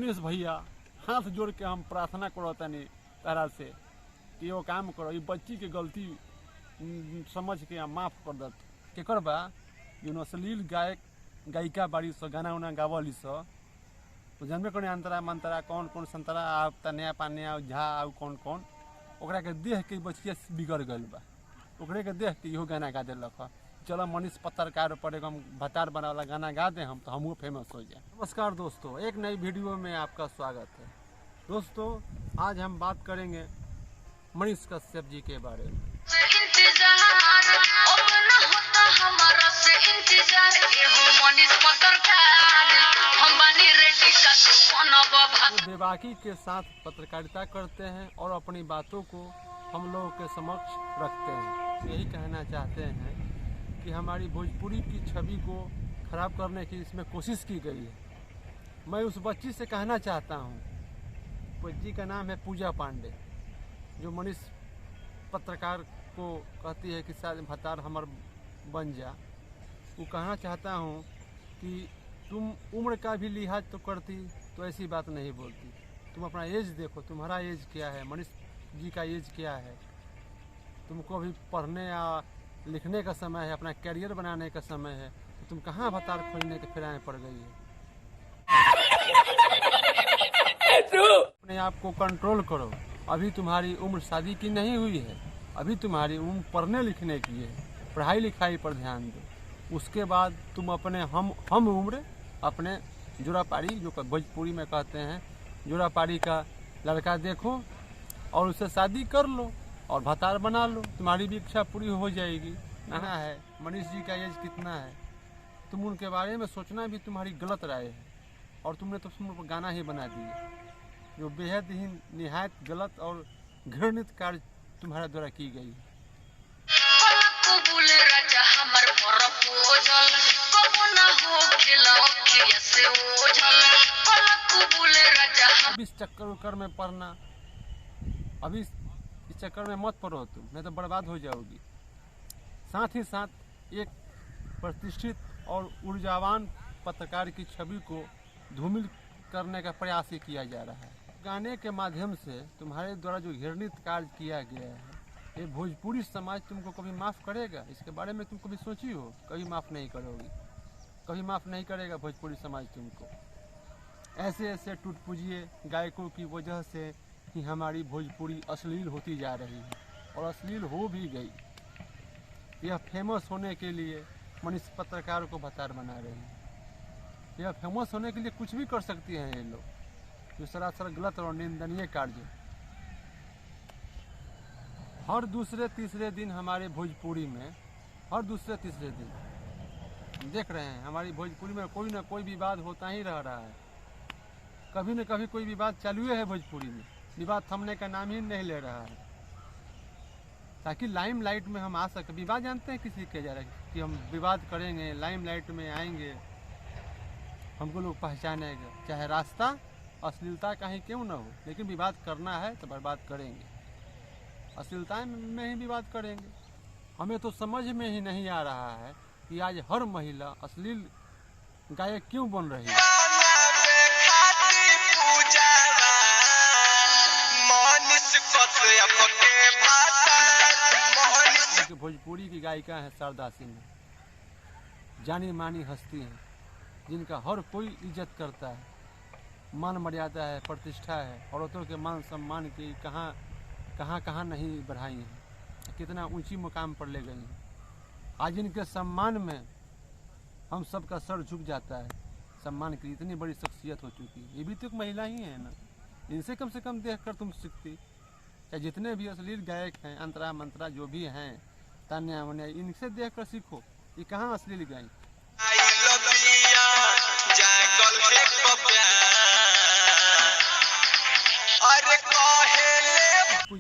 मनीष भैया हाथ जोड़ के हम प्रार्थना करो तनी तारा से कि वो काम करो, ये बच्ची के गलती समझ के माफ कर दत। केकर बा जो अश्लील गायक गायिका बाड़ी सो गाना उना गावली सो तो जानबे करें अंतरा मंतरा कौन कौन संतरा आप तनिया पानिया झा आउ कौन कौन ओकरा के देख के बच्चिया बिगड़ गल बा, ओकरे के देख के इहो गाना गा देलक। चलो मनीष पत्रकार पर एक हम भतार बना वाला गाना गा दे हम तो हमहू फेमस हो जाए। नमस्कार दोस्तों, एक नई वीडियो में आपका स्वागत है। दोस्तों आज हम बात करेंगे मनीष कश्यप जी के बारे में। वो बेबाकी के साथ पत्रकारिता करते हैं और अपनी बातों को हम लोगों के समक्ष रखते हैं। यही कहना चाहते हैं कि हमारी भोजपुरी की छवि को खराब करने की इसमें कोशिश की गई है। मैं उस बच्ची से कहना चाहता हूँ, बच्ची का नाम है पूजा पांडे, जो मनीष पत्रकार को कहती है कि शायद भतार हमर बन जा। वो कहना चाहता हूँ कि तुम उम्र का भी लिहाज तो करती तो ऐसी बात नहीं बोलती। तुम अपना एज देखो, तुम्हारा एज क्या है, मनीष जी का एज क्या है। तुमको अभी पढ़ने या लिखने का समय है, अपना करियर बनाने का समय है, तो तुम कहाँ भतार खोजने के फिराएं पड़ गई है। अपने आप को कंट्रोल करो। अभी तुम्हारी उम्र शादी की नहीं हुई है, अभी तुम्हारी उम्र पढ़ने लिखने की है। पढ़ाई लिखाई पर ध्यान दो। उसके बाद तुम अपने हम उम्र अपने जोड़ापाड़ी, जो भोजपुरी में कहते हैं जोड़ापाड़ी का लड़का देखो और उससे शादी कर लो और भतार बना लो, तुम्हारी भी इच्छा पूरी हो जाएगी। ना है मनीष जी का एज कितना है, तुम उनके बारे में सोचना भी तुम्हारी गलत राय है और तुमने तो उन पर गाना ही बना दिया, जो बेहद ही निहायत गलत और घृणित कार्य तुम्हारे द्वारा की गई है। 20 चक्कर में पढ़ना, अभी इस चक्कर में मत पढ़ो तुम, नहीं तो बर्बाद हो जाओगी। साथ ही साथ एक प्रतिष्ठित और ऊर्जावान पत्रकार की छवि को धूमिल करने का प्रयास ही किया जा रहा है। गाने के माध्यम से तुम्हारे द्वारा जो घृणित कार्य किया गया है, ये भोजपुरी समाज तुमको कभी माफ़ करेगा? इसके बारे में तुम कभी सोची हो? कभी माफ़ नहीं करोगी, कभी माफ़ नहीं करेगा भोजपुरी समाज तुमको। ऐसे ऐसे टूटपुजिए गायकों की वजह से ही हमारी भोजपुरी अश्लील होती जा रही है और अश्लील हो भी गई। यह फेमस होने के लिए मनीष पत्रकार को भतार बना रही है। यह फेमस होने के लिए कुछ भी कर सकती हैं ये लोग, जो सरासर गलत और निंदनीय कार्य। हर दूसरे तीसरे दिन हमारे भोजपुरी में, हर दूसरे तीसरे दिन हम देख रहे हैं हमारी भोजपुरी में कोई ना कोई विवाद होता ही रह रहा है। कभी न कभी कोई विवाद चालू है भोजपुरी में, विवाद थमने का नाम ही नहीं ले रहा है, ताकि लाइमलाइट में हम आ सके। विवाद जानते हैं किसी के जा रहा है कि हम विवाद करेंगे, लाइमलाइट में आएंगे, हमको लोग पहचानेगा, चाहे रास्ता अश्लीलता का ही क्यों ना हो, लेकिन विवाद करना है तो बर्बाद करेंगे, अश्लीलता में ही विवाद करेंगे। हमें तो समझ में ही नहीं आ रहा है कि आज हर महिला अश्लील गायक क्यों बन रही है। भोजपुरी की गायिका है शारदा सिंह, जानी मानी हस्ती हैं जिनका हर कोई इज्जत करता है, मान मर्यादा है, प्रतिष्ठा है। औरतों के मान सम्मान की कहाँ नहीं बढ़ाई हैं, कितना ऊंची मुकाम पर ले गई हैं। आज इनके सम्मान में हम सबका सर झुक जाता है। सम्मान की इतनी बड़ी शख्सियत हो चुकी है। ये भी तो एक महिला ही है ना, इनसे कम से कम देखकर तुम सीखती। चाहे जितने भी अश्लील गायक हैं, अंतरा मंत्रा जो भी हैं, तान्या वन्या, इनसे देखकर सीखो। ये कहाँ अश्लील गायक।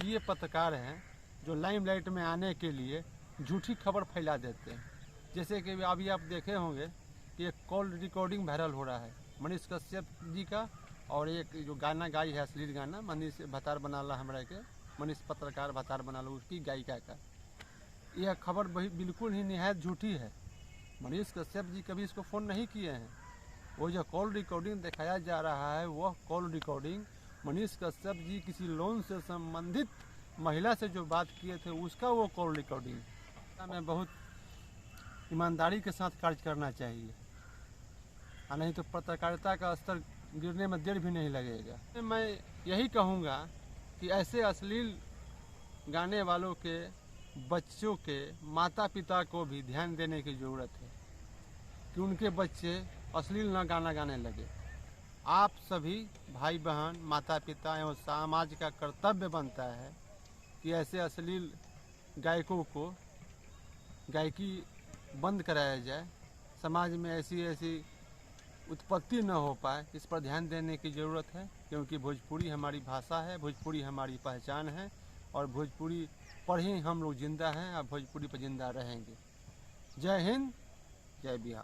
ये पत्रकार हैं जो लाइमलाइट में आने के लिए झूठी खबर फैला देते हैं। जैसे कि अभी आप देखे होंगे कि एक कॉल रिकॉर्डिंग वायरल हो रहा है मनीष कश्यप जी का, और एक जो गाना गाई है अश्लील गाना, मनीष भतार बना ला हमरा के, मनीष पत्रकार भतार बना लो, उसकी गायिका का। यह खबर बिल्कुल ही निहायत झूठी है। मनीष कश्यप जी कभी इसको फ़ोन नहीं किए हैं, वो जो कॉल रिकॉर्डिंग दिखाया जा रहा है वह कॉल रिकॉर्डिंग मनीष कश्यप जी किसी लोन से संबंधित महिला से जो बात किए थे उसका वो कॉल रिकॉर्डिंग। हमें बहुत ईमानदारी के साथ कार्य करना चाहिए, नहीं तो पत्रकारिता का स्तर गिरने में देर भी नहीं लगेगा। मैं यही कहूँगा कि ऐसे अश्लील गाने वालों के बच्चों के माता पिता को भी ध्यान देने की ज़रूरत है कि उनके बच्चे अश्लील न गाना गाने लगे। आप सभी भाई बहन माता पिता एवं समाज का कर्तव्य बनता है कि ऐसे अश्लील गायकों को गायकी बंद कराया जाए, समाज में ऐसी उत्पत्ति न हो पाए, इस पर ध्यान देने की ज़रूरत है। क्योंकि भोजपुरी हमारी भाषा है, भोजपुरी हमारी पहचान है और भोजपुरी पर ही हम लोग जिंदा हैं और भोजपुरी पर जिंदा रहेंगे। जय हिंद, जय बिहार।